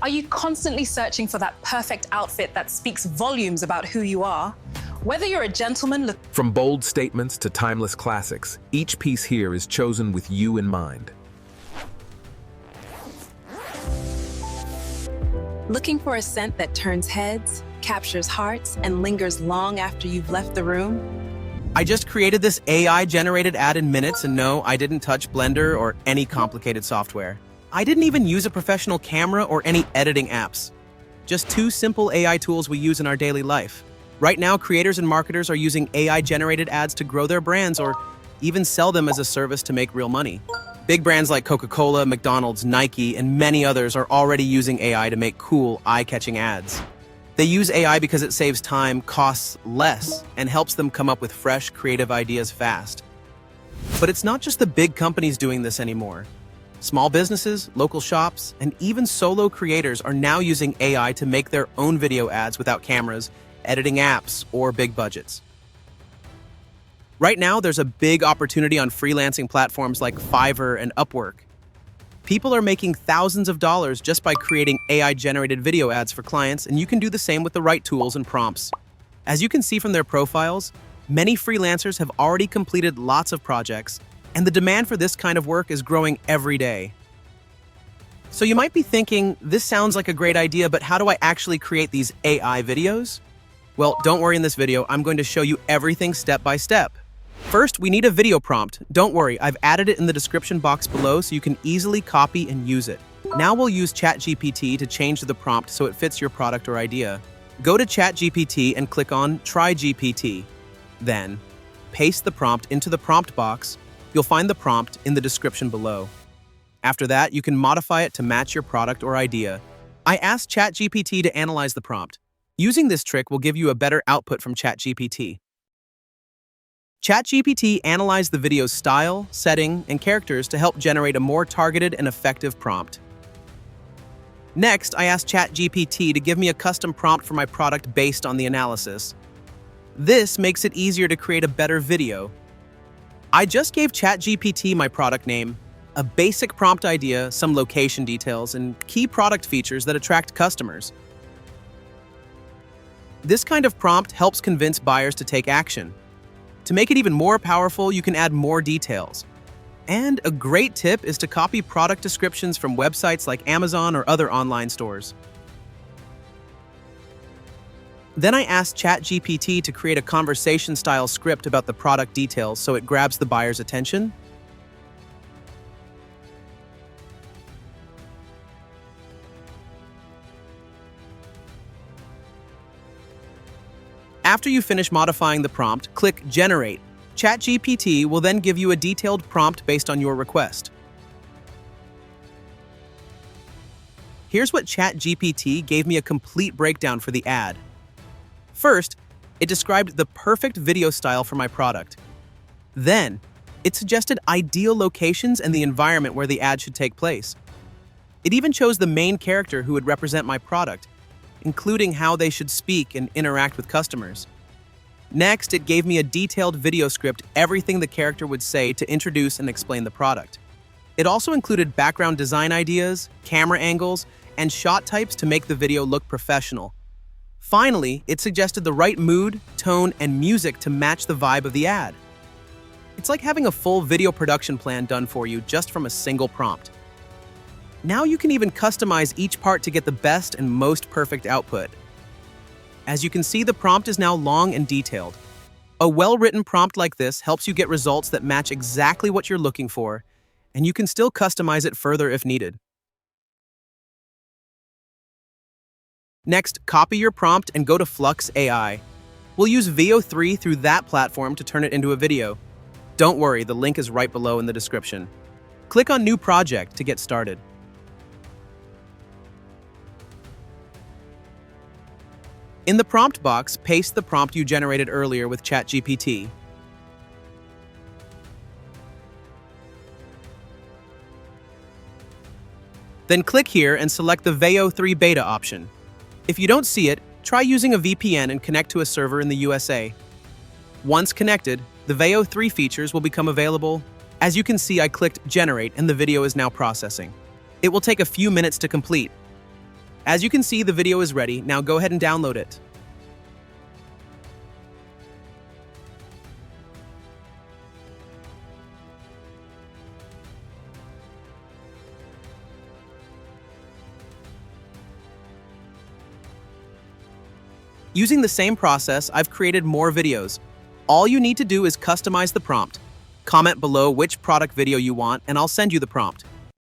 Are you constantly searching for that perfect outfit that speaks volumes about who you are? Whether you're a gentleman From bold statements to timeless classics, each piece here is chosen with you in mind. looking for a scent that turns heads, captures hearts, and lingers long after you've left the room? I just created this AI-generated ad in minutes, and no, I didn't touch Blender or any complicated software. I didn't even use a professional camera or any editing apps. Just two simple AI tools we use in our daily life. Right now, creators and marketers are using AI-generated ads to grow their brands or even sell them as a service to make real money. Big brands like Coca-Cola, McDonald's, Nike, and many others are already using AI to make cool, eye-catching ads. They use AI because it saves time, costs less, and helps them come up with fresh, creative ideas fast. But it's not just the big companies doing this anymore. Small businesses, local shops, and even solo creators are now using AI to make their own video ads without cameras, editing apps, or big budgets. Right now, there's a big opportunity on freelancing platforms like Fiverr and Upwork. People are making thousands of dollars just by creating AI-generated video ads for clients, and you can do the same with the right tools and prompts. As you can see from their profiles, many freelancers have already completed lots of projects, and the demand for this kind of work is growing every day. So you might be thinking, this sounds like a great idea, but how do I actually create these AI videos? Well, don't worry, in this video, I'm going to show you everything step by step. First, we need a video prompt. Don't worry, I've added it in the description box below so you can easily copy and use it. Now we'll use ChatGPT to change the prompt so it fits your product or idea. Go to ChatGPT and click on Try GPT. Then, paste the prompt into the prompt box. You'll find the prompt in the description below. After that, you can modify it to match your product or idea. I asked ChatGPT to analyze the prompt. Using this trick will give you a better output from ChatGPT. ChatGPT analyzed the video's style, setting, and characters to help generate a more targeted and effective prompt. Next, I asked ChatGPT to give me a custom prompt for my product based on the analysis. This makes it easier to create a better video. I just gave ChatGPT my product name, a basic prompt idea, some location details, and key product features that attract customers. This kind of prompt helps convince buyers to take action. To make it even more powerful, you can add more details. And a great tip is to copy product descriptions from websites like Amazon or other online stores. Then I asked ChatGPT to create a conversation-style script about the product details so it grabs the buyer's attention. After you finish modifying the prompt, click Generate. ChatGPT will then give you a detailed prompt based on your request. Here's what ChatGPT gave me: a complete breakdown for the ad. First, it described the perfect video style for my product. Then, it suggested ideal locations and the environment where the ad should take place. It even chose the main character who would represent my product, including how they should speak and interact with customers. Next, it gave me a detailed video script, everything the character would say to introduce and explain the product. It also included background design ideas, camera angles, and shot types to make the video look professional. Finally, it suggested the right mood, tone, and music to match the vibe of the ad. It's like having a full video production plan done for you just from a single prompt. Now you can even customize each part to get the best and most perfect output. As you can see, the prompt is now long and detailed. A well-written prompt like this helps you get results that match exactly what you're looking for, and you can still customize it further if needed. Next, copy your prompt and go to Flux AI. We'll use Veo3 through that platform to turn it into a video. Don't worry, the link is right below in the description. Click on New Project to get started. In the prompt box, paste the prompt you generated earlier with ChatGPT. Then click here and select the Veo3 beta option. If you don't see it, try using a VPN and connect to a server in the USA. Once connected, the Veo3 features will become available. As you can see, I clicked Generate and the video is now processing. It will take a few minutes to complete. As you can see, the video is ready. Now go ahead and download it. Using the same process, I've created more videos. All you need to do is customize the prompt. Comment below which product video you want, and I'll send you the prompt.